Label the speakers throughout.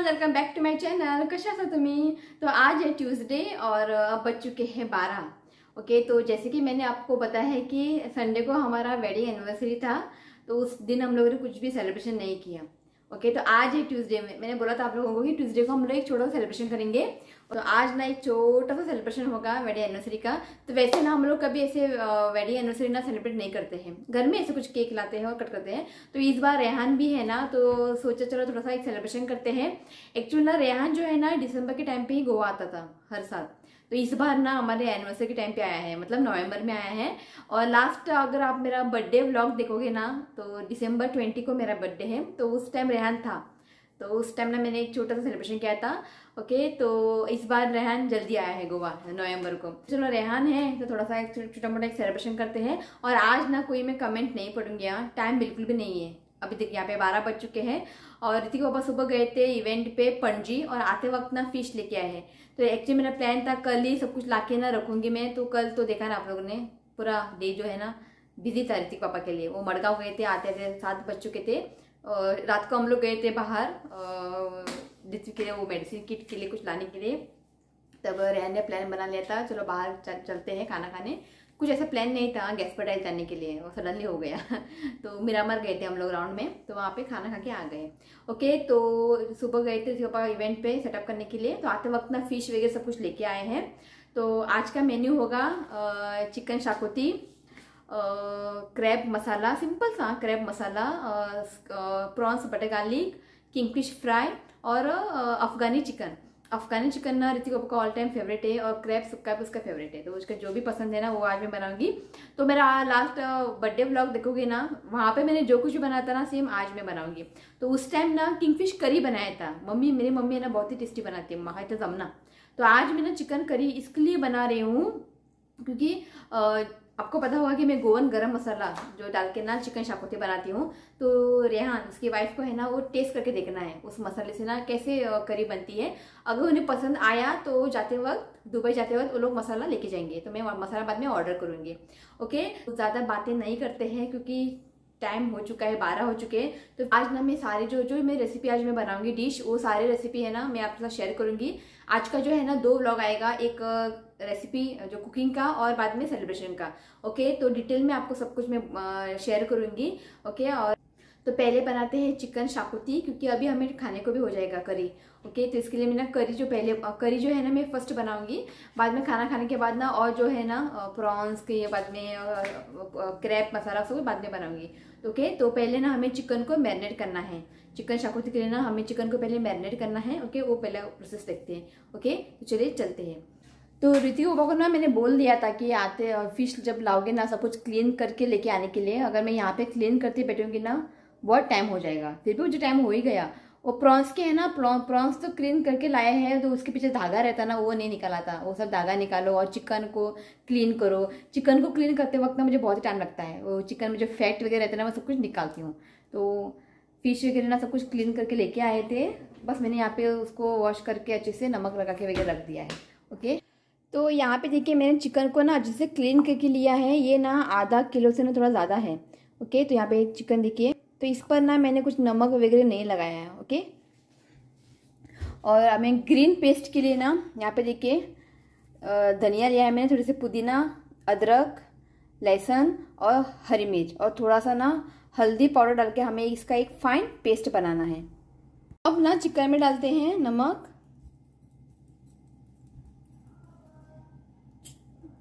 Speaker 1: Everyone, welcome back to my channel. कशा आसा तुम्ही? तो आज है ट्यूसडे और अब बज चुके हैं 12। ओके, तो जैसे कि मैंने आपको बताया है कि संडे को हमारा वेडिंग एनिवर्सरी था, तो उस दिन हम लोगों ने कुछ भी सेलिब्रेशन नहीं किया। ओके, तो आज है ट्यूसडे में मैंने बोला था आप लोगों को कि ट्यूसडे को हम लोग एक छोटा सा सेलिब्रेशन करेंगे। तो आज ना एक छोटा सा सेलिब्रेशन होगा वेडिंग एनिवर्सरी का। तो वैसे ना हम लोग कभी ऐसे वेडिंग एनिवर्सरी ना सेलिब्रेट नहीं करते हैं, घर में ऐसे कुछ केक लाते हैं और कट करते हैं। तो इस बार रेहान भी है ना, तो सोचा चलो थोड़ा सा एक सेलिब्रेशन करते हैं। एक्चुअली ना रेहान जो है ना दिसंबर के टाइम पे ही गोवा आता था हर साल। तो इस बार ना हमारे एनिवर्सरी के टाइम पे आया है, मतलब नवंबर में आया है। और लास्ट अगर आप मेरा बर्थडे व्लॉग देखोगे ना, तो दिसंबर 20 को मेरा बर्थडे है, तो उस टाइम रेहान था। तो उस टाइम ना मैंने एक छोटा सा सेलिब्रेशन किया था। ओके, तो इस बार रेहान जल्दी आया है गोवा नवंबर को। चलो रेहान है तो थोड़ा सा एक छोटा मोटा एक सेलिब्रेशन करते हैं। और आज ना कोई मैं कमेंट नहीं पढ़ूंगी, यहाँ टाइम बिल्कुल भी नहीं है। अभी तक यहाँ पे 12 बज चुके हैं और ऋतिक पापा सुबह गए थे इवेंट पे पणजी, और आते वक्त ना फिश लेके आए हैं। तो एक्चुअली मेरा प्लान था कल ही सब कुछ लाके ना रखूंगी मैं। तो कल तो देखा ना आप लोगों ने, पूरा डे जो है ना बिजी था ऋतिक पापा के लिए। वो मड़गांव गए थे, आते आते 7 बज चुके थे। और रात को हम लोग गए थे बाहर ऋतिक के लिए वो मेडिसिन किट के लिए कुछ लाने के लिए। तब रेहान ने प्लान बना लिया था चलो बाहर चलते हैं खाना खाने। कुछ ऐसा प्लान नहीं था गैस्पर्टाइल जाने के लिए, वो सडनली हो गया। तो मिरामर गए थे हम लोग राउंड में, तो वहाँ पे खाना खा के आ गए। ओके, तो सुबह गए थे पापा इवेंट पे सेटअप करने के लिए। तो आते वक्त ना फिश वगैरह सब कुछ लेके आए हैं। तो आज का मेन्यू होगा chicken xacuti, crab masala, simple सा crab masala, prawns butter garlic, kingfish fry और अफगानी चिकन। अफगानी चिकन ना ऋतिक का ऑल टाइम फेवरेट है, और क्रैब सुक्का भी उसका फेवरेट है। तो उसका जो भी पसंद है ना वो आज मैं बनाऊंगी। तो मेरा लास्ट बर्थडे व्लॉग देखोगे ना, वहाँ पे मैंने जो कुछ भी बनाया था ना सेम आज मैं बनाऊंगी। तो उस टाइम ना किंगफिश करी बनाया था मेरी मम्मी है ना, बहुत ही टेस्टी बनाती है, महा तो जमना। तो आज मैं ना चिकन करी इसलिए बना रही हूँ क्योंकि आपको पता होगा कि मैं गोवन गरम मसाला जो डाल के ना चिकन शाकोती बनाती हूँ। तो रेहान उसकी वाइफ को है ना वो टेस्ट करके देखना है उस मसाले से ना कैसे करी बनती है। अगर उन्हें पसंद आया तो जाते वक्त दुबई जाते वक्त वो लोग मसाला लेके जाएंगे, तो मैं मसाला बाद में ऑर्डर करूँगी। ओके, तो ज़्यादा बातें नहीं करते हैं क्योंकि टाइम हो चुका है, 12 हो चुके हैं। तो आज ना मैं सारी जो मैं रेसिपी आज मैं बनाऊंगी डिश, वो सारी रेसिपी है ना मैं आपके साथ शेयर करूंगी। आज का जो है ना 2 व्लॉग आएगा, एक रेसिपी जो कुकिंग का और बाद में सेलिब्रेशन का। ओके, तो डिटेल में आपको सब कुछ मैं शेयर करूंगी। ओके, और तो पहले बनाते हैं चिकन शाकोती, क्योंकि अभी हमें खाने को भी हो जाएगा करी। ओके, तो इसके लिए मैं ना करी जो है ना मैं फर्स्ट बनाऊंगी, बाद में खाना खाने के बाद ना, और जो है ना प्रॉन्स के बाद में क्रैब मसाला सब बाद में बनाऊंगी। ओके, तो पहले ना हमें चिकन को मैरिनेट करना है। चिकन शाकोती के लिए ना हमें चिकन को पहले मैरिनेट करना है। ओके, वो पहले प्रोसेस देखते हैं। ओके, तो चलिए चलते हैं। तो ऋतिक पापा को ना मैंने बोल दिया था कि आते फिश जब लाओगे ना सब कुछ क्लीन करके लेके आने के लिए। अगर मैं यहाँ पे क्लीन करती बैठूंगी ना बहुत टाइम हो जाएगा, फिर भी मुझे टाइम हो ही गया। वो प्रॉन्स के है ना, प्रॉन्स तो क्लीन करके लाए हैं, तो उसके पीछे धागा रहता ना वो नहीं निकाला था, वो सब धागा निकालो और चिकन को क्लीन करो। चिकन को क्लीन करते वक्त ना मुझे बहुत ही टाइम लगता है, वो चिकन में जो फैट वगैरह रहता है ना मैं सब कुछ निकालती हूँ। तो फिश वगैरह ना सब कुछ क्लीन करके लेके आए थे, बस मैंने यहाँ पे उसको वॉश करके अच्छे से नमक लगा के वगैरह रख दिया है। ओके, तो यहाँ पे देखिए मैंने चिकन को ना अच्छे से क्लीन करके लिया है। ये ना आधा किलो से ना थोड़ा ज़्यादा है। ओके, तो यहाँ पे चिकन देखिए, तो इस पर ना मैंने कुछ नमक वगैरह नहीं लगाया है। ओके, और हमें ग्रीन पेस्ट के लिए ना यहाँ पे देखिए धनिया लिया है मैंने, थोड़ी सी पुदीना, अदरक, लहसुन और हरी मिर्च, और थोड़ा सा ना हल्दी पाउडर डाल के हमें इसका एक फाइन पेस्ट बनाना है। अब ना चिकन में डालते हैं नमक।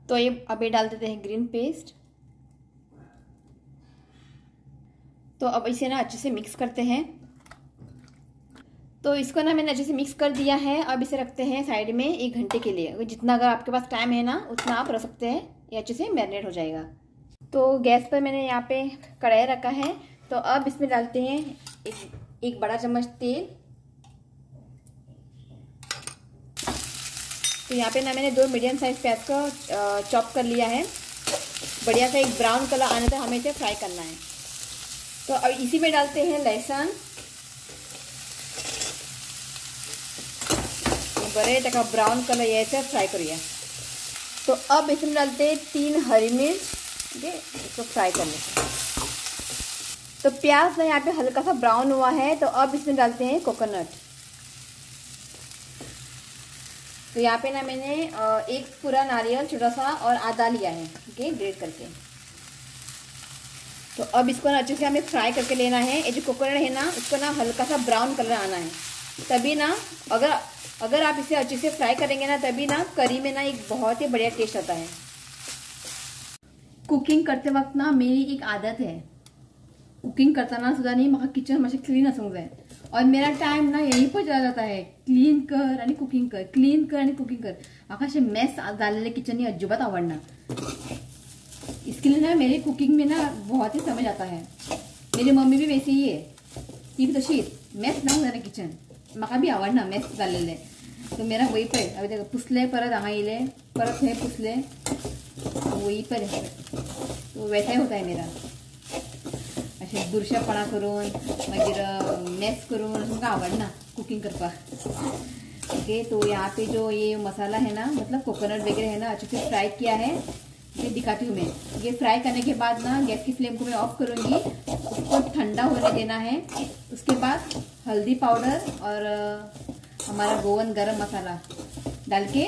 Speaker 1: तो ये अभी डाल देते हैं ग्रीन पेस्ट। तो अब इसे ना अच्छे से मिक्स करते हैं। तो इसको ना मैंने अच्छे से मिक्स कर दिया है। अब इसे रखते हैं साइड में 1 घंटे के लिए। जितना अगर आपके पास टाइम है ना उतना आप रख सकते हैं, ये अच्छे से मैरिनेट हो जाएगा। तो गैस पर मैंने यहाँ पे कढ़ाई रखा है। तो अब इसमें डालते हैं एक बड़ा चम्मच तेल। तो यहाँ पे ना मैंने 2 मीडियम साइज प्याज को चॉप कर लिया है। बढ़िया सा एक ब्राउन कलर आने तक हमें इसे फ्राई करना है। तो अब इसी में डालते हैं लहसुन, बड़े तक ब्राउन कलर ये से फ्राई करिए। तो अब इसमें डालते हैं 3 हरी मिर्च, इसको फ्राई कर लेते हैं। तो प्याज ना यहाँ पे हल्का सा ब्राउन हुआ है। तो अब इसमें डालते हैं कोकोनट। तो यहाँ पे ना मैंने एक पूरा नारियल छोटा सा और आधा लिया है, ओके, ग्रेट करके। तो अब इसको ना अच्छे से हमें फ्राई करके लेना है। ये जो कोकोनट है ना, उसको ना हल्का सा ब्राउन कलर आना है, तभी ना अगर आप इसे अच्छे से फ्राई करेंगे ना, तभी ना करी में ना एक बहुत ही बढ़िया टेस्ट आता है। कुकिंग करते वक्त ना मेरी एक आदत है, कुकिंग करताना सुद्धा नी म्हाका किचन मातशें क्लीन आसूंक जाय, और मेरा टाइम ना यहीं पर चला जाता है, क्लीन कर आणि कुकिंग कर, क्लीन कर आणि कुकिंग कर। म्हाका अशें मेस जाल्लेले किचन ही अजिबात आवडना। इसके लिए ना मेरी कुकिंग में ना बहुत ही समझ आता है। मेरी मम्मी भी वैसी ही है, ती भी तशीच मेस जावंक जाय किचन, म्हाका भी आवडना मेस जाल्लेले। तो मेरा वही पर अभी तक पुसले, परत हांगा येले, परत हे पुसले, वही पर है। तो वैसा ही होता है मेरा, अशें बुरशेपणा करून मागीर मेस करून म्हाका आवडना कुकिंग करपाक। ओके, तो यहाँ पे जो ये मसाला है ना, मतलब कोकोनट वगैरह है ना, अच्छे से फ्राई किया है, ये दिखाती हूँ मैं। ये फ्राई करने के बाद ना गैस की फ्लेम को मैं ऑफ करूँगी, उसको ठंडा होने देना है। उसके बाद हल्दी पाउडर और हमारा गोवन गरम मसाला डाल के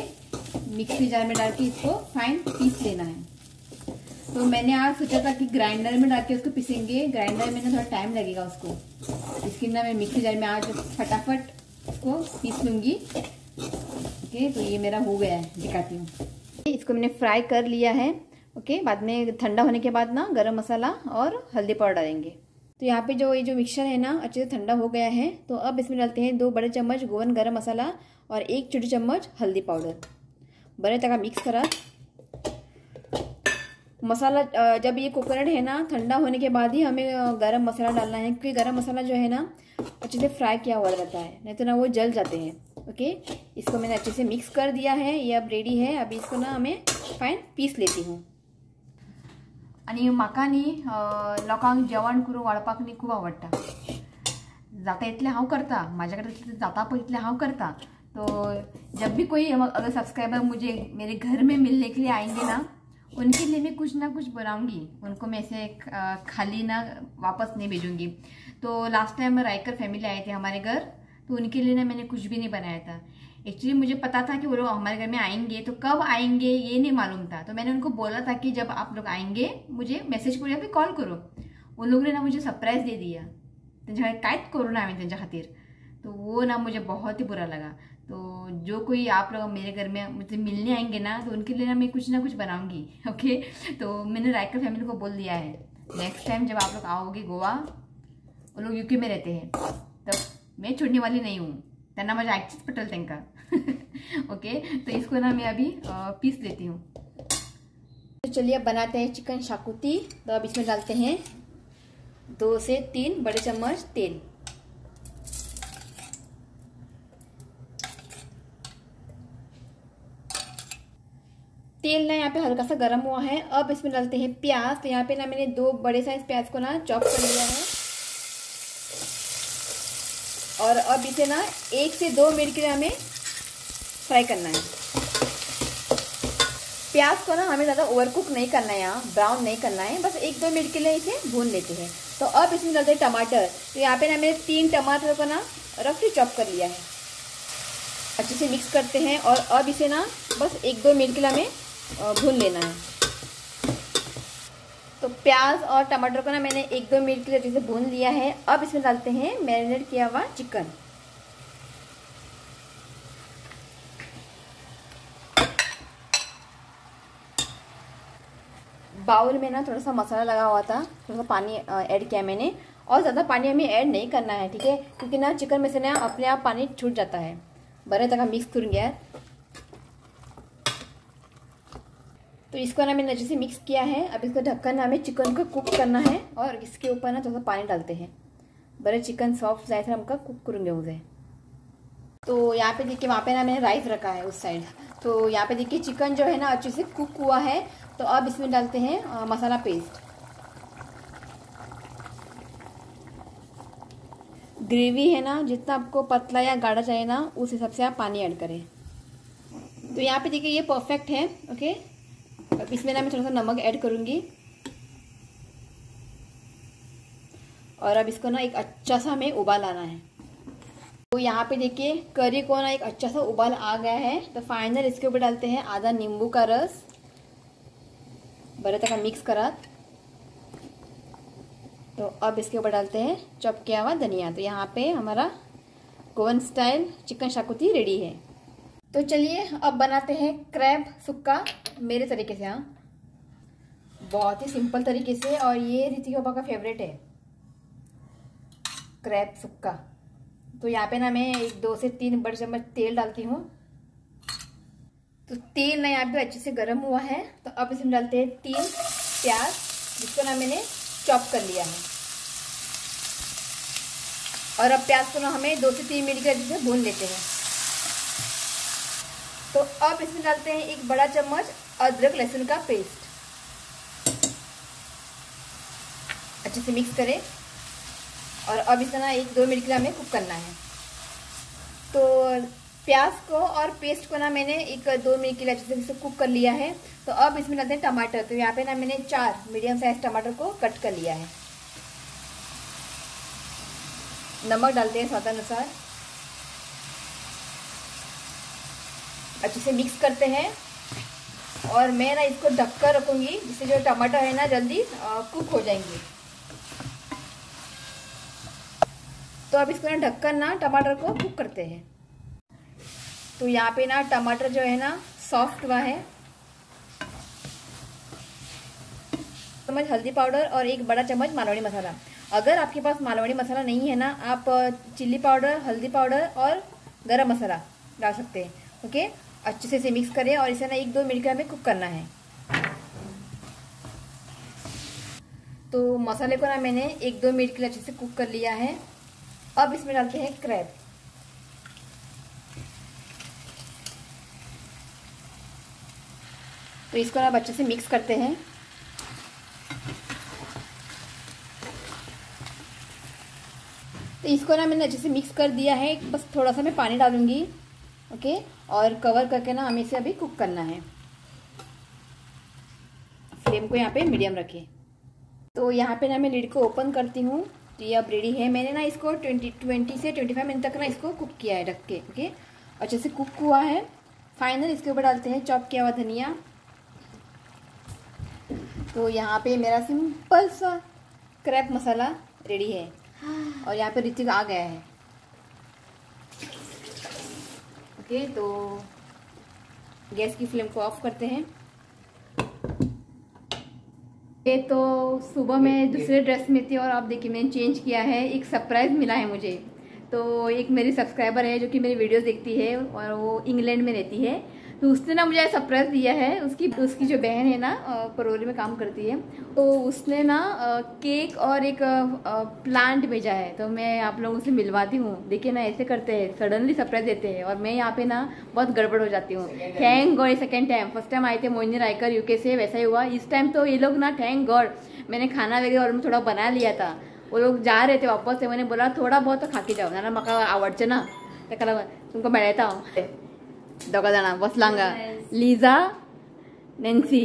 Speaker 1: मिक्सी जार में डाल के इसको फाइन पीस लेना है। तो मैंने आज सोचा था कि ग्राइंडर में डाल के उसको पीसेंगे, ग्राइंडर में ना थोड़ा टाइम लगेगा उसको, इसके ना मैं मिक्सी जार में आज फटाफट उसको पीस लूँगी। ओके, तो ये मेरा हो गया है, दिखाती हूँ। इसको मैंने फ्राई कर लिया है। ओके, बाद में ठंडा होने के बाद ना गरम मसाला और हल्दी पाउडर डालेंगे। तो यहाँ पे ये जो मिक्सचर है ना अच्छे से ठंडा हो गया है। तो अब इसमें डालते हैं 2 बड़े चम्मच गोवन गरम मसाला और 1 छोटी चम्मच हल्दी पाउडर। बड़े तक मिक्स करा मसाला। जब ये कोकोनट है ना ठंडा होने के बाद ही हमें गरम मसाला डालना है, क्योंकि गरम मसाला जो है ना अच्छे से फ्राई किया हुआ रहता है, नहीं तो ना वो जल जाते हैं। ओके, इसको मैंने अच्छे से मिक्स कर दिया है, ये अब रेडी है। अभी इसको ना हमें फाइन पीस लेती हूँ। आणि म्हाका न्ही लोकांक जेवण करून वाडपाक न्ही खूब आवडटा। जाता इतलें हांव करता, म्हाजे कडेन जाता पळय इतलें हांव करता। तो जब भी कोई अगर सब्सक्राइबर मुझे मेरे घर में मिलने के लिए आएंगे ना, उनके लिए मैं कुछ ना कुछ बनाऊंगी, उनको मैं ऐसे खाली ना वापस नहीं भेजूंगी। तो लास्ट टाइम रायकर फैमिली आए थे हमारे घर, तो उनके लिए ना मैंने कुछ भी नहीं बनाया था। एक्चुअली मुझे पता था कि वो लोग हमारे घर में आएंगे, तो कब आएंगे ये नहीं मालूम था। तो मैंने उनको बोला था कि जब आप लोग आएंगे मुझे मैसेज करो या फिर कॉल करो। उन लोगों ने ना मुझे सरप्राइज दे दिया, त्यांच्या कांयच करू ना हांवें त्यांच्या खातीर। तो वो ना मुझे बहुत ही बुरा लगा। तो जो कोई आप लोग मेरे घर में मुझे मिलने आएंगे ना, तो उनके लिए ना मैं कुछ ना कुछ बनाऊंगी। ओके, तो मैंने रायकर फैमिली को बोल दिया है, नेक्स्ट टाइम जब आप लोग आओगे गोवा, वो लोग यूके में रहते हैं, तब मैं छोड़ने वाली नहीं हूँ, त्यांना माझ्या आईचीच पटल त्यांना। ओके, तो इसको ना मैं अभी पीस लेती हूँ। तो चलिए अब बनाते हैं चिकन शाकुती। तो अब इसमें डालते हैं 2 से 3 बड़े चम्मच तेल। तेल ना यहाँ पे हल्का सा गर्म हुआ है। अब इसमें डालते हैं प्याज। तो यहाँ पे ना मैंने 2 बड़े साइज प्याज को ना चॉप कर लिया है, और अब इसे ना 1 से 2 मिनट के लिए हमें फ्राई करना है। प्याज को ना हमें ज़्यादा ओवरकुक नहीं करना है, यहाँ ब्राउन नहीं करना है, बस 1-2 मिनट के लिए इसे भून लेते हैं। तो अब इसमें डालते हैं टमाटर। तो यहाँ पे ना मैंने 3 टमाटर को ना रफली चॉप कर लिया है। अच्छे से मिक्स करते हैं, और अब इसे ना बस 1-2 मिनट के लिए हमें भून लेना है। तो प्याज और टमाटर को ना मैंने 1-2 मिनट के लिए अच्छे से भून लिया है। अब इसमें डालते हैं मैरिनेट किया हुआ चिकन। बाउल में ना थोड़ा सा मसाला लगा हुआ था, थोड़ा सा पानी ऐड किया मैंने, और ज़्यादा पानी हमें ऐड नहीं करना है, ठीक है, क्योंकि ना चिकन में से ना अपने आप पानी छूट जाता है। बड़े तक मिक्स करूँगी यार। तो इसको ना मैंने अच्छे से मिक्स किया है। अब इसको ढक्कन हमें चिकन को कुक करना है, और इसके ऊपर ना थोड़ा सा पानी डालते हैं, बड़े चिकन सॉफ्ट जाए हमका कुक करूँगे उसे। तो यहाँ पे देखिए, वहाँ पे ना मैंने राइस रखा है उस साइड। तो यहाँ पे देखिए चिकन जो है ना अच्छे से कुक हुआ है। तो अब इसमें डालते हैं मसाला पेस्ट। ग्रेवी है ना, जितना आपको पतला या गाढ़ा चाहिए ना, उस हिसाब से आप पानी ऐड करें। तो यहाँ पे देखिए ये परफेक्ट है। ओके, अब इसमें ना मैं थोड़ा सा नमक ऐड करूँगी, और अब इसको ना एक अच्छा सा हमें उबाल आना है। तो यहाँ पे देखिए करी को ना एक अच्छा सा उबाल आ गया है। तो फाइनल इसके ऊपर डालते हैं आधा नींबू का रस, बड़े तक मिक्स करा। तो अब इसके ऊपर डालते हैं चॉप किया हुआ धनिया। तो यहाँ पे हमारा Goan style chicken xacuti ready है। तो चलिए अब बनाते हैं क्रैब सुक्का मेरे तरीके से। हाँ, बहुत ही सिंपल तरीके से, और ये ऋतिक पापा का फेवरेट है क्रैब सुक्का। तो यहाँ पे ना मैं 2 से 3 बड़े चम्मच तेल डालती हूँ। तो तेल ना यहाँ पे अच्छे से गर्म हुआ है। तो अब इसमें डालते हैं 3 प्याज, जिसको ना मैंने चॉप कर लिया है। और अब प्याज को ना हमें 2 से 3 मिनट के अच्छे से भून लेते हैं। तो अब इसमें डालते हैं 1 बड़ा चम्मच अदरक लहसुन का पेस्ट, अच्छे से मिक्स करें। और अब इसे ना 1-2 मिनट के लिए हमें कुक करना है। तो प्याज को और पेस्ट को ना मैंने 1-2 मिनट के लिए अच्छे से कुक कर लिया है। तो अब इसमें डालते हैं टमाटर। तो यहाँ पे ना मैंने 4 मीडियम साइज टमाटर को कट कर लिया है। नमक डालते हैं स्वादानुसार, अच्छे से मिक्स करते हैं। और मैं ना इसको ढककर रखूंगी, जिससे जो टमाटर है ना जल्दी कुक हो जाएंगे। तो अब इसको ना ढककर ना टमाटर को कुक करते हैं। तो यहाँ पे ना टमाटर जो है ना सॉफ्ट हुआ है। चम्मच हल्दी पाउडर और 1 बड़ा चम्मच मालवड़ी मसाला। अगर आपके पास मालवड़ी मसाला नहीं है ना, आप चिल्ली पाउडर, हल्दी पाउडर और गरम मसाला डाल सकते हैं। ओके, अच्छे से इसे मिक्स करें और इसे ना 1-2 मिनट के हमें कुक करना है। तो मसाले को ना मैंने 1-2 मिनट के लिए अच्छे से कुक कर लिया है। अब इसमें डालते हैं क्रैब। तो इसको ना अच्छे से मिक्स करते हैं। तो इसको ना मैंने अच्छे से मिक्स कर दिया है। बस थोड़ा सा मैं पानी डालूंगी। ओके, और कवर करके ना हमें इसे अभी कुक करना है। फ्लेम को यहाँ पे मीडियम रखें। तो यहाँ पे ना मैं लिड को ओपन करती हूँ। तो ये अब रेडी है। मैंने ना इसको 20 से 25 मिनट तक ना इसको कुक किया है ढक के। ओके, अच्छे से कुक हुआ है। फाइनल इसके ऊपर डालते हैं चॉप किया हुआ धनिया। तो यहाँ पे मेरा सिंपल सा क्रैब मसाला रेडी है। और यहाँ पे ऋतिक आ गया है। ओके, तो गैस की फ्लेम को ऑफ करते हैं। ये तो सुबह मैं दूसरे ड्रेस में थी और आप देखिए मैंने चेंज किया है। एक सरप्राइज़ मिला है मुझे। तो एक मेरी सब्सक्राइबर है जो कि मेरी वीडियोस देखती है और वो इंग्लैंड में रहती है। तो उसने ना मुझे सरप्राइज़ दिया है। उसकी जो बहन है ना परोरी में काम करती है, तो उसने ना केक और एक प्लांट भेजा है। तो मैं आप लोगों से मिलवाती हूँ। देखिए ना ऐसे करते हैं, सडनली सरप्राइज देते हैं और मैं यहाँ पे ना बहुत गड़बड़ हो जाती हूँ। Thank God, second time. First time आए थे मोहिनी रायकर यूके से, वैसा ही हुआ। इस टाइम तो ये लोग ना थैंक गॉड मैंने खाना वगैरह और थोड़ा बना लिया था। वो लोग जा रहे थे वापस से, मैंने बोला थोड़ा बहुत तो खा के जाओ ना, मका आवडचं ना, त्याला तुमको मेळता दोघा जाणां बसलांगा लिझा नॅन्सी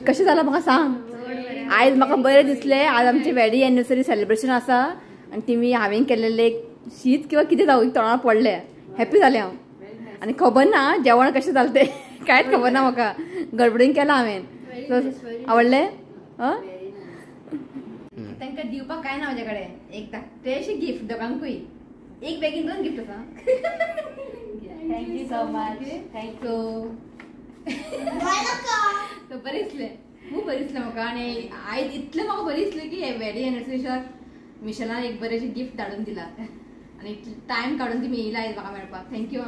Speaker 1: कशें जालां म्हाका सांग। आयज म्हाका बरें दिसलें। आज आमची वेडिंग एनिवर्सरी सेलिब्रेशन आसा आनी तिमी हांवें केल्लें शीत किंवा कितें जावं तोंडार पडलें। हॅप्पी जालें हांव। आनी खबर ना जेवण कशें जालें तें कांयच खबर ना म्हाका, गडबडीन केलां हांवें। आवडलें? तांकां दिवपाक काय ना म्हजे कडेन। एक धाकटेशें गिफ्ट दोगांकूय, एक बेगीन 2 गिफ्ट आसा। Thank you so much. Thank you. तो बरें दिसलें, खूब बरें दिसलें म्हाका। आनी आयज इतलें म्हाका बरें दिसलें की वेडिंग एनिवर्सरीक मिशेलान एक बरेंशें गिफ्ट धाडून दिलां आनी टायम काडून तुमी येयला आयज म्हाका मेळपाक। थँक्यू।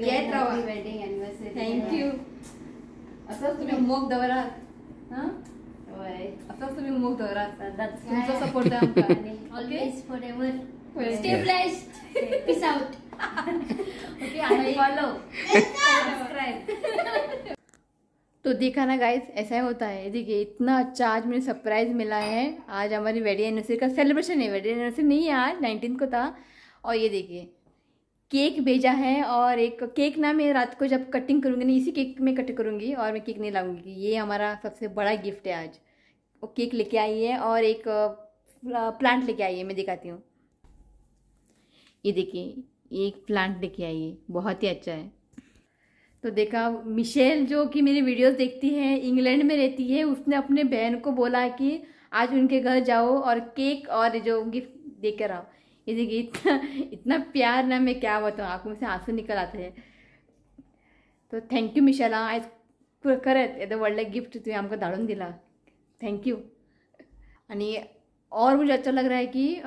Speaker 1: येत रावा वेडिंग एनिवर्सरी। थँक्यू। असोच तुमी मोग दवरात। हां, असोच तुमी मोग दवरात। तुमचो सपोर्ट जाय आमकां। Always for ever. Stay blessed. Peace out. Okay, follow, subscribe. तो देखा ना गाइस, ऐसा होता है। देखिए इतना अच्छा आज मुझे सरप्राइज मिला है। आज हमारी वेडिंग एनिवर्सरी का सेलिब्रेशन है। वेडिंग एनिवर्सरी नहीं है, आज 19 को था। और ये देखिए केक भेजा है। और एक केक ना मैं रात को जब कटिंग करूँगी ना, इसी केक में कट करूँगी और मैं केक नहीं लाऊंगी। ये हमारा सबसे बड़ा गिफ्ट है आज। वो केक लेके आई है और एक प्लांट लेके आई है, मैं दिखाती हूँ। ये देखिए, ये एक प्लांट लेके आई है, बहुत ही अच्छा है। तो देखा, मिशेल जो कि मेरी वीडियोस देखती है, इंग्लैंड में रहती है, उसने अपने बहन को बोला कि आज उनके घर जाओ और केक और जो गिफ्ट देकर आओ। ये देखिए, इतना इतना प्यार ना, मैं क्या बताऊँ, आंखों में से आंसू निकल आते हैं। तो थँक्यू मिशेला, आज खरंच येतं व्हडलं गिफ्ट तुम्ही आमकां धाडून दिला, थैंक यू। आणि और मुझे अच्छा लग रहा है कि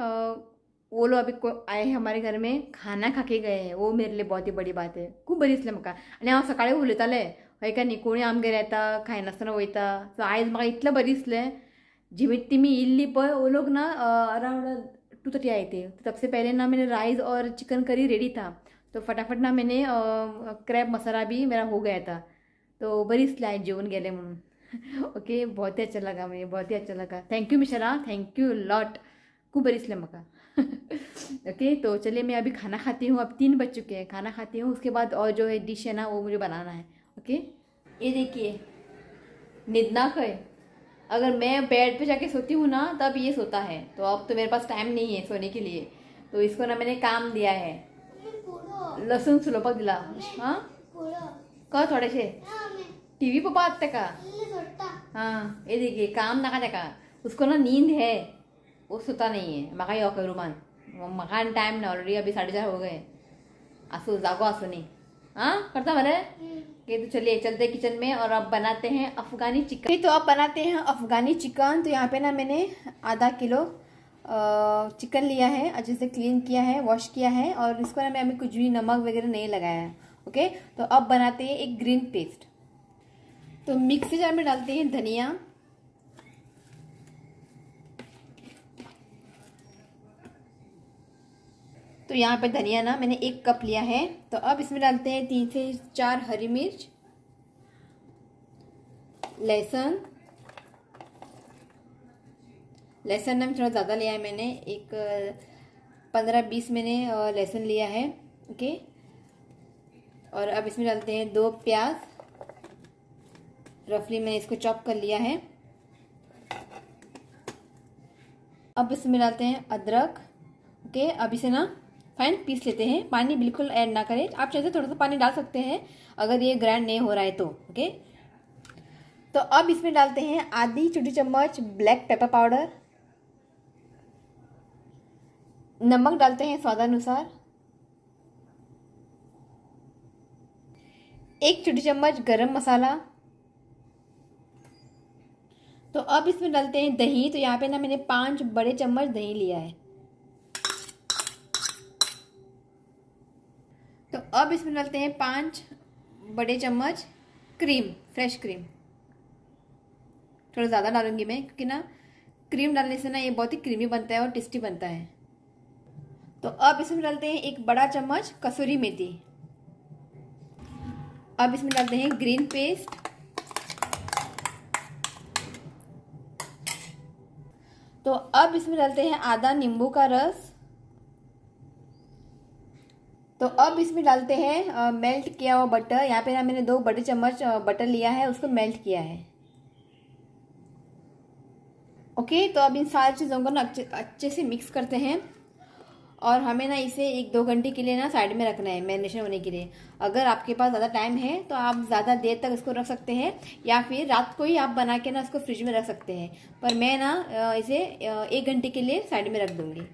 Speaker 1: वो लोग अभी आए हैं हमारे घर में, खाना खा के गए हैं, वो मेरे लिए बहुत ही बड़ी बात है। खूप बरी दिसलें म्हाका। आणि हांव सकाळी उलयतालें हय का न्ही, कोणी आमगेर येता खायनासतना वयता, सो आयज म्हाका इतलें बरें दिसलें। जिमीत तिमी इल्ली पळय, वो लोग ना अराउंड 2:30 आए थे। तो सबसे पहले ना मैंने राइस और चिकन करी रेडी था, तो फटाफट ना मैंने क्रैब मसाला भी मेरा हो गया था, तो बरीच लाइट जेवण गेले म्हणून। ओके, बहुत ही अच्छा लगा, मुझे बहुत ही अच्छा लगा। Thank you Michela, thank you lot, खूब बरीचले मका। ओके, तो चलिए मैं अभी खाना खाती हूँ। अब 3 बज चुके हैं, खाना खाती हूँ, उसके बाद और जो है डिश है ना वो मुझे बनाना है। ओके, ये देखिए निदनाक है, अगर मैं बेड पे जाके सोती हूँ ना तब ये सोता है, तो अब तो मेरे पास टाइम नहीं है सोने के लिए, तो इसको ना मैंने काम दिया है, लसूण सुलोपक दिला। हाँ का थोडेसे टीवी पर पाहत का। हाँ, ये देखिए काम नका का, उसको ना नींद है, वो सोता नहीं है। मका यो करू मान, मकान टाइम ना ऑलरेडी अभी 4:30 हो गए, आसू जागो आसू नहीं। हाँ करता भले कि, तो चलिए चलते किचन में और अब बनाते हैं अफगानी चिकन। तो अब बनाते हैं अफगानी चिकन। तो यहाँ पे ना मैंने आधा किलो चिकन लिया है, अच्छे से क्लीन किया है, वॉश किया है, और इसको ना मैं अभी कुछ भी नमक वगैरह नहीं लगाया है। ओके, तो अब बनाते हैं एक ग्रीन पेस्ट। तो मिक्सी जार में डालते हैं धनिया, तो यहाँ पे धनिया ना मैंने 1 कप लिया है। तो अब इसमें डालते हैं 3 से 4 हरी मिर्च, लहसुन ना थोड़ा ज़्यादा लिया है मैंने, एक 15-20 मैंने लहसुन लिया है। ओके, और अब इसमें डालते हैं 2 प्याज, रफली मैंने इसको चॉप कर लिया है। अब इसमें डालते हैं अदरक। ओके, अब इसे ना फाइन पीस लेते हैं, पानी बिल्कुल ऐड ना करें, आप चाहे थोड़ा सा पानी डाल सकते हैं अगर ये ग्राइंड नहीं हो रहा है तो। ओके, तो अब इसमें डालते हैं आधी छोटी चम्मच ब्लैक पेपर पाउडर, नमक डालते हैं स्वादानुसार, 1 छोटी चम्मच गरम मसाला। तो अब इसमें डालते हैं दही। तो यहाँ पे ना मैंने 5 बड़े चम्मच दही लिया है। तो अब इसमें डालते हैं 5 बड़े चम्मच क्रीम, फ्रेश क्रीम। थोड़ा ज़्यादा डालूंगी मैं, क्योंकि ना क्रीम डालने से ना ये बहुत ही क्रीमी बनता है और टेस्टी बनता है। तो अब इसमें डालते हैं 1 बड़ा चम्मच कसूरी मेथी। अब इसमें डालते हैं ग्रीन पेस्ट, तो अब इसमें डालते हैं आधा नींबू का रस। तो अब इसमें डालते हैं मेल्ट किया हुआ बटर। यहाँ पे ना मैंने 2 बड़े चम्मच बटर लिया है, उसको मेल्ट किया है। ओके, तो अब इन सारी चीज़ों को ना अच्छे से मिक्स करते हैं, और हमें ना इसे 1-2 घंटे के लिए ना साइड में रखना है मैरिनेशन होने के लिए। अगर आपके पास ज़्यादा टाइम है तो आप ज़्यादा देर तक इसको रख सकते हैं, या फिर रात को ही आप बना के ना इसको फ्रिज में रख सकते हैं, पर मैं ना इसे 1 घंटे के लिए साइड में रख दूँगी।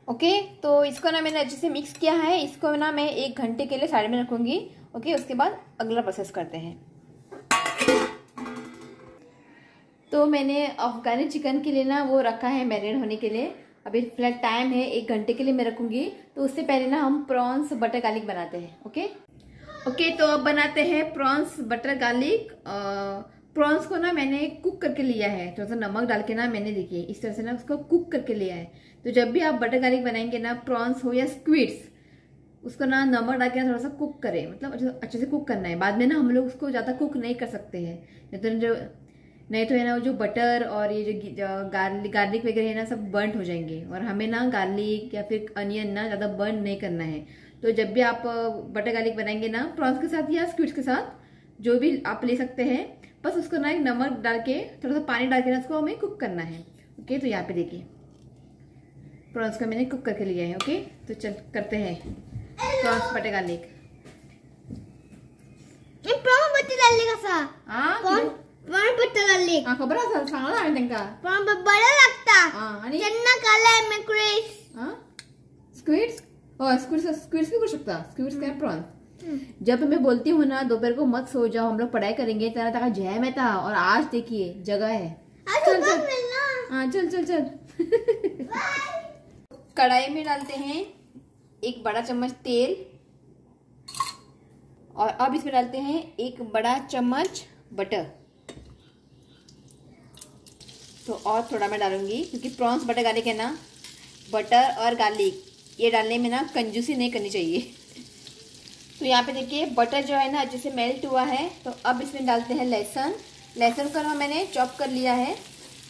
Speaker 1: ओके, तो इसको ना मैंने अच्छे से मिक्स किया है, इसको ना मैं 1 घंटे के लिए साइड में रखूँगी। ओके, उसके बाद अगला प्रोसेस करते हैं। तो मैंने अफगानी चिकन के लिए ना वो रखा है मैरिनेट होने के लिए। अभी फिलहाल टाइम है 1 घंटे के लिए मैं रखूँगी। तो उससे पहले ना हम प्रॉन्स बटर गार्लिक बनाते हैं। ओके, तो अब बनाते हैं प्रॉन्स बटर गार्लिक। प्रॉन्स को ना मैंने कुक करके लिया है, थोड़ा सा नमक डाल के ना मैंने, देखिए इस तरह से ना उसको कुक करके लिया है। तो जब भी आप बटर गार्लिक बनाएंगे ना, प्रॉन्स हो या स्क्विड्स, उसको ना नमक डाल के थोड़ा सा कुक करें, मतलब अच्छे से कुक करना है। बाद में ना हम लोग उसको ज़्यादा कुक नहीं कर सकते हैं, नहीं तो है ना जो बटर और ये जो गार्लिक वगैरह है ना सब बर्न हो जाएंगे, और हमें ना गार्लिक या फिर अनियन ना ज़्यादा बर्न नहीं करना है। तो जब भी आप बटर गार्लिक बनाएंगे ना प्रॉन्स के साथ या स्क्विड्स के साथ, जो भी आप ले सकते हैं, बस उसको ना एक नमक डाल के थोड़ा सा पानी डाल के ना उसको हमें कुक करना है। ओके, तो यहाँ पे देखिए प्रॉन्स को मैंने कुक करके लिया है। ओके, तो चल करते हैं prawns butter garlic.
Speaker 2: Prawn butter garlic असा प्रॉन बटर गार्लिक
Speaker 1: खबर असेल, चांगला आहे त्यांना।
Speaker 2: प्रॉन बरं लागता
Speaker 1: आणि
Speaker 2: त्यांना कालाय मी क्रेज
Speaker 1: स्क्विड्स, स्क्विड्स भी कर सकता, स्क्विड्स क्या प्रॉन्स। जब मैं बोलती हूँ ना दोपहर को मत सो जाओ, हम लोग पढ़ाई करेंगे, तेरा तक जय में था, और आज देखिए जगह है। चल चल हाँ चल चल चल कढ़ाई में डालते हैं 1 बड़ा चम्मच तेल, और अब इसमें डालते हैं 1 बड़ा चम्मच बटर। तो और थोड़ा मैं डालूंगी क्योंकि प्रॉन्स बटर गार्लिक है ना, बटर और गार्लिक ये डालने में ना कंजूसी नहीं करनी चाहिए। तो यहाँ पे देखिए बटर जो है ना अच्छे से मेल्ट हुआ है। तो अब इसमें डालते हैं लहसुन। लहसुन को ना मैंने चॉप कर लिया है,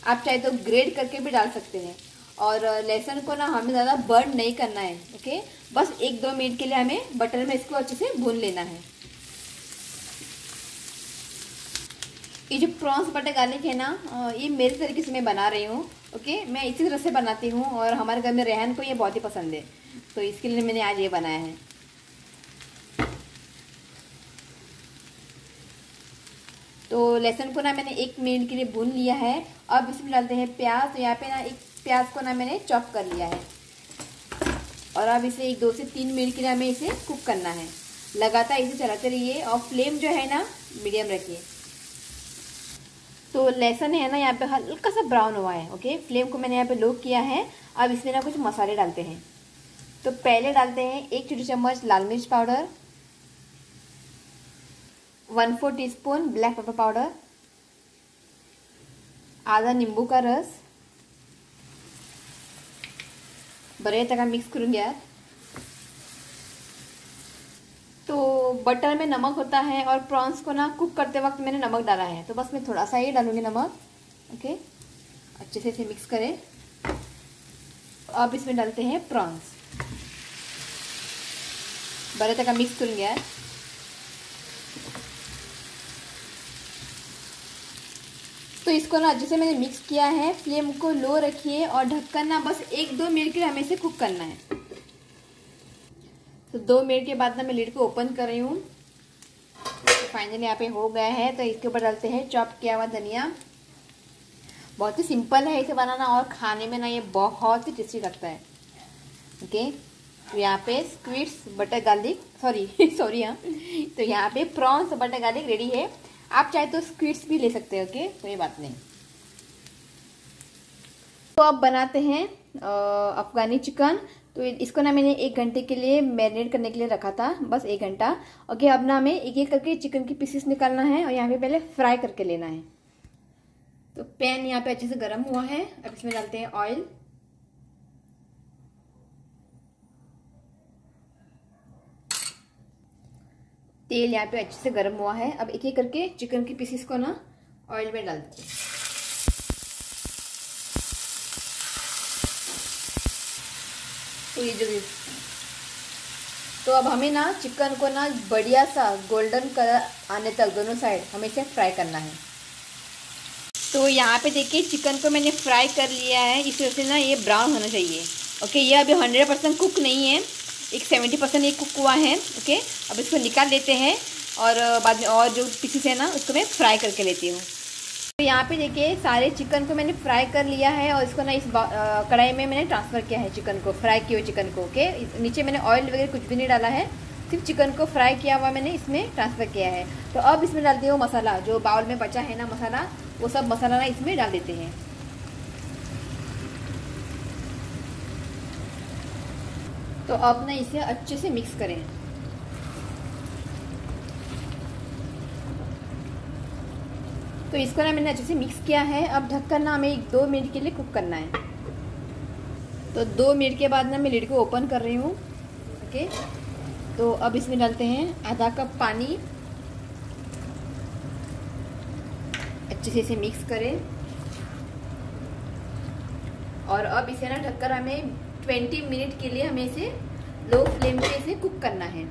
Speaker 1: आप चाहे तो ग्रेट करके भी डाल सकते हैं। और लहसुन को ना हमें ज़्यादा बर्न नहीं करना है। ओके, बस 1-2 मिनट के लिए हमें बटर में इसको अच्छे से भून लेना है। ये जो प्रॉन्स बटर गार्लिक है ना, ये मेरे तरीके से मैं बना रही हूँ। ओके, मैं इसी तरह से बनाती हूँ और हमारे घर में रेहान को ये बहुत ही पसंद है, तो इसके लिए मैंने आज ये बनाया है। तो लहसुन को ना मैंने 1 मिनट के लिए भून लिया है। अब इसमें डालते हैं प्याज। तो यहाँ पे ना 1 प्याज को ना मैंने चॉप कर लिया है, और अब इसे 2 से 3 मिनट के लिए हमें इसे कुक करना है। लगातार इसे चलाते रहिए और फ्लेम जो है ना मीडियम रखिए। तो लहसुन है ना यहाँ पे हल्का सा ब्राउन हुआ है। ओके, फ्लेम को मैंने यहाँ पे लो किया है। अब इसमें ना कुछ मसाले डालते हैं। तो पहले डालते हैं 1 छोटी चम्मच लाल मिर्च powder, 1/4 teaspoon black pepper powder, आधा नींबू का रस, बरेच तक मिक्स करून घ्या। तो बटर में नमक होता है और प्रॉन्स को ना कुक करते वक्त मैंने नमक डाला है, तो बस मैं थोड़ा सा ही डालूंगी नमक। ओके, अच्छे से इसे मिक्स करें। अब इसमें डालते हैं प्रॉन्स, बरेच तक मिक्स करून घ्या। तो इसको ना अच्छे से मैंने मिक्स किया है। फ्लेम को लो रखिए और ढक्कन ना बस 1-2 मिनट के लिए हमें इसे कुक करना है। तो 2 मिनट के बाद ना मैं लिड को ओपन कर रही हूँ। तो फाइनली यहाँ पे हो गया है। तो इसके ऊपर डालते हैं चॉप किया हुआ धनिया। बहुत ही सिंपल है इसे बनाना और खाने में ना ये बहुत ही टेस्टी लगता है। ओके, तो यहाँ पे स्क्विड्स बटर गार्लिक सॉरी हाँ, तो यहाँ पे प्रॉन्स बटर गार्लिक रेडी है। आप चाहे तो स्क्विड्स भी ले सकते हैं। ओके, कोई बात नहीं। तो अब बनाते हैं अफगानी चिकन। तो इसको ना मैंने 1 घंटे के लिए मैरिनेट करने के लिए रखा था, बस 1 घंटा। ओके, अब ना हमें एक करके चिकन की पीसेस निकालना है और यहाँ पे पहले फ्राई करके लेना है। तो पैन यहाँ पे अच्छे से गर्म हुआ है। अब इसमें डालते हैं ऑयल। तेल यहाँ पे अच्छे से गर्म हुआ है। अब एक करके चिकन की पीसेस को ना ऑयल में डाल देते हैं। तो अब हमें ना चिकन को ना बढ़िया सा गोल्डन कलर आने तक दोनों साइड हमें इसे फ्राई करना है। तो यहाँ पे देखिए चिकन को मैंने फ्राई कर लिया है। इस वजह से ना ये ब्राउन होना चाहिए। ओके, ये अभी 100% कुक नहीं है, एक 70% ये कुक हुआ है। ओके, अब इसको निकाल लेते हैं और बाद में और जो पीसेस है ना उसको मैं फ्राई करके लेती हूँ। तो यहाँ पे देखिए सारे चिकन को मैंने फ्राई कर लिया है और इसको ना इस कढ़ाई में मैंने ट्रांसफ़र किया है चिकन को, फ्राई किए हुए चिकन को। ओके, नीचे मैंने ऑयल वगैरह कुछ भी नहीं डाला है, सिर्फ चिकन को फ्राई किया हुआ मैंने इसमें ट्रांसफ़र किया है। तो अब इसमें डालती हूँ मसाला, जो बाउल में बचा है ना मसाला, वो सब मसाला ना इसमें डाल देते हैं। तो अब ना इसे अच्छे से मिक्स करें। तो इसको ना मैंने अच्छे से मिक्स किया है। अब ढककर ना हमें 1-2 मिनट के लिए कुक करना है। तो 2 मिनट के बाद ना मैं लिड को ओपन कर रही हूँ। ओके, तो अब इसमें डालते हैं आधा कप पानी। अच्छे से इसे मिक्स करें और अब इसे ना ढककर हमें 20 मिनट के लिए हमें इसे लो फ्लेम पे इसे कुक करना है।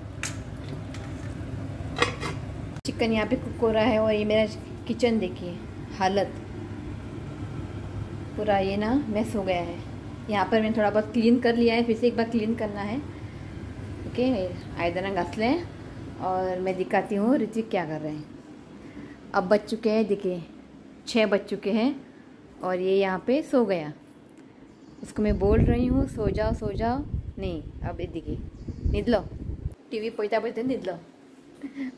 Speaker 1: चिकन यहाँ पे कुक हो रहा है और ये मेरा किचन देखिए हालत पूरा ये ना मैस हो गया है। यहाँ पर मैंने थोड़ा बहुत क्लीन कर लिया है, फिर से एक बार क्लीन करना है। ओके, आयदाना घास लें और मैं दिखाती हूँ ऋतिक क्या कर रहे हैं। अब बज चुके हैं, देखिए 6 बज चुके हैं और ये यहाँ पे सो गया। उसको मैं बोल रही हूँ सो जाओ सो जाओ, नहीं अब ये देखिए निदलो, टीवी पोता पोते निदलो।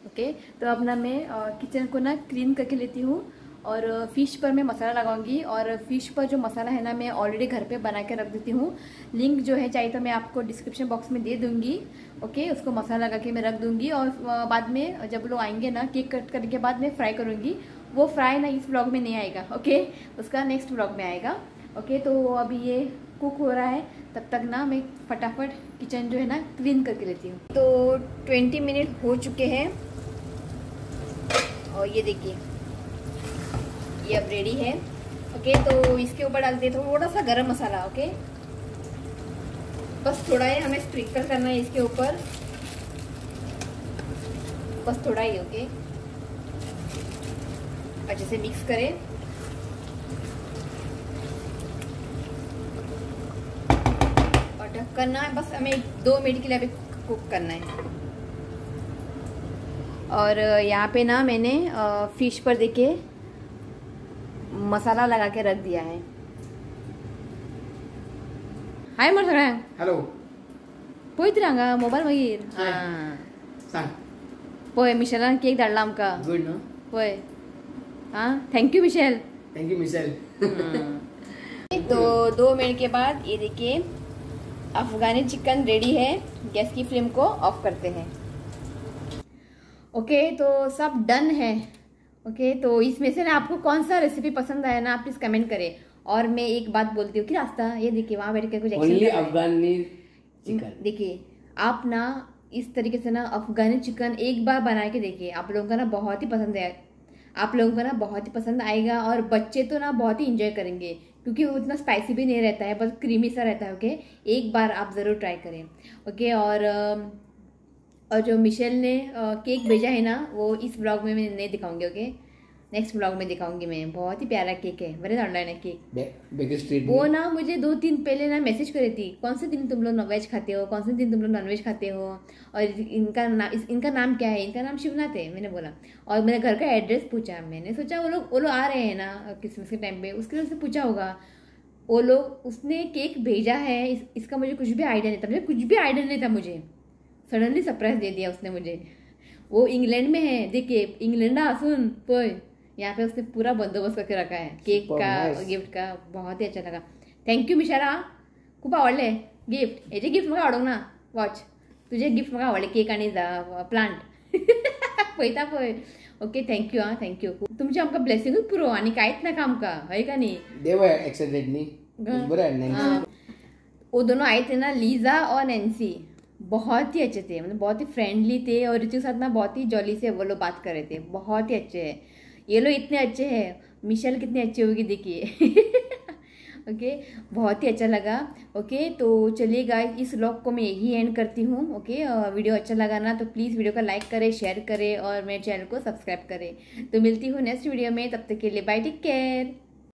Speaker 1: ओके, तो अब ना मैं किचन को ना क्लीन करके लेती हूँ और फ़िश पर मैं मसाला लगाऊंगी। और फ़िश पर जो मसाला है ना मैं ऑलरेडी घर पे बना के रख देती हूँ। लिंक जो है चाहिए तो मैं आपको डिस्क्रिप्शन बॉक्स में दे दूँगी। ओके, उसको मसाला लगा के मैं रख दूँगी और बाद में जब लोग आएंगे ना केक कट करने के बाद मैं फ्राई करूँगी। वो फ्राई ना इस ब्लॉग में नहीं आएगा, ओके, उसका नेक्स्ट ब्लॉग में आएगा। ओके, तो अभी ये कुक हो रहा है, तब तक ना मैं फटाफट किचन जो है ना क्लीन करके लेती हूँ। तो 20 मिनट हो चुके हैं और ये देखिए ये अब रेडी है। ओके, तो इसके ऊपर डाल दिए थोड़ा सा गरम मसाला। ओके, बस थोड़ा ही हमें स्प्रिंकल करना है इसके ऊपर, बस थोड़ा ही। ओके, अच्छे से मिक्स करें और ढक करना है। बस हमें 2 मिनट के लिए अभी कुक करना है। और यहाँ पे ना मैंने फिश पर देखिए मसाला लगा के रख दिया है। हाय मोर सगळ्या
Speaker 3: हॅलो
Speaker 1: पळयत रांगा मोबाईल मागीर
Speaker 3: सांग
Speaker 1: पळय मिशेलान केक धाडला आमकां
Speaker 3: गुड न्हू
Speaker 1: पळय thank you Michelle.
Speaker 3: Thank you Michelle.
Speaker 1: तो 2 मिनट के बाद ये देखिए अफगानी चिकन रेडी है। गैस की फ्लेम को ऑफ करते हैं। ओके, तो सब डन है। ओके, तो इसमें से ना आपको कौन सा रेसिपी पसंद आया ना आप प्लीज कमेंट करें। और मैं एक बात बोलती हूँ कि रास्ता ये देखिए वहाँ बैठ के कुछ
Speaker 3: ओनली अफगानी चिकन।
Speaker 1: देखिए आप ना इस तरीके से ना अफगानी चिकन एक बार बना के देखिए, आप लोगों का ना बहुत ही पसंद है, आप लोगों को ना बहुत ही पसंद आएगा। और बच्चे तो ना बहुत ही इंजॉय करेंगे क्योंकि वो इतना स्पाइसी भी नहीं रहता है, बस क्रीमी सा रहता है। ओके, एक बार आप ज़रूर ट्राई करें। ओके, और जो मिशेल ने केक भेजा है ना वो इस ब्लॉग में मैं नहीं दिखाऊंगी। ओके, नेक्स्ट ब्लॉग में दिखाऊंगी मैं। बहुत ही प्यारा केक है, बड़े ऑनलाइन है केक। वो ना मुझे 2 दिन पहले ना मैसेज करे थी कौन से दिन तुम लोग वेज खाते हो, कौन से दिन तुम लोग नॉनवेज खाते हो और इनका नाम क्या है। इनका नाम शिवनाथ है, मैंने बोला। और मेरे घर का एड्रेस पूछा। मैंने सोचा वो लोग आ रहे हैं ना क्रिसमस के टाइम पे, उसके वजह से पूछा होगा। वो लोग उसने केक भेजा है, इसका मुझे कुछ भी आइडिया नहीं था, मुझे कुछ भी आइडिया नहीं था। मुझे सडनली सरप्राइज दे दिया उसने मुझे। वो इंग्लैंड में है, देखिए इंग्लैंड असून पय यहाँ पे उसने पूरा बंदोबस्त करके रखा है केक का, गिफ्ट का। बहुत ही अच्छा लगा। थँक्यू मिशारा, खूप आवडले गिफ्ट। याचे गिफ्ट मला आवडो ना वॉच, तुझे गिफ्ट मला आवडले केक आणि प्लांट पळयता पळय। ओके, थँक्यू हां, थँक्यू। तुमचे आमकां ब्लेसिंगूच पुरो आनी कांयच नाका आमकां, हय का न्ही।
Speaker 3: देव एक्साइटेड न्ही बरं।
Speaker 1: वो दोनों आए थे ना, लीजा और नैन्सी, बहुत ही अच्छे थे, मतलब बहुत ही फ्रेंडली थे और ऋतु के साथ ना बहुत ही जॉली से वो लोग बात कर रहे थे। बहुत ही अच्छे हैं ये लोग, इतने अच्छे हैं। मिशेल कितनी अच्छी होगी देखिए। ओके, बहुत ही अच्छा लगा। ओके, तो चलिए गाइस इस व्लॉग को मैं यही एंड करती हूँ। ओके, वीडियो अच्छा लगा ना तो प्लीज़ वीडियो को लाइक करें, शेयर करें और मेरे चैनल को सब्सक्राइब करें। तो मिलती हूँ नेक्स्ट वीडियो में, तब तक के लिए बाय, टेक केयर।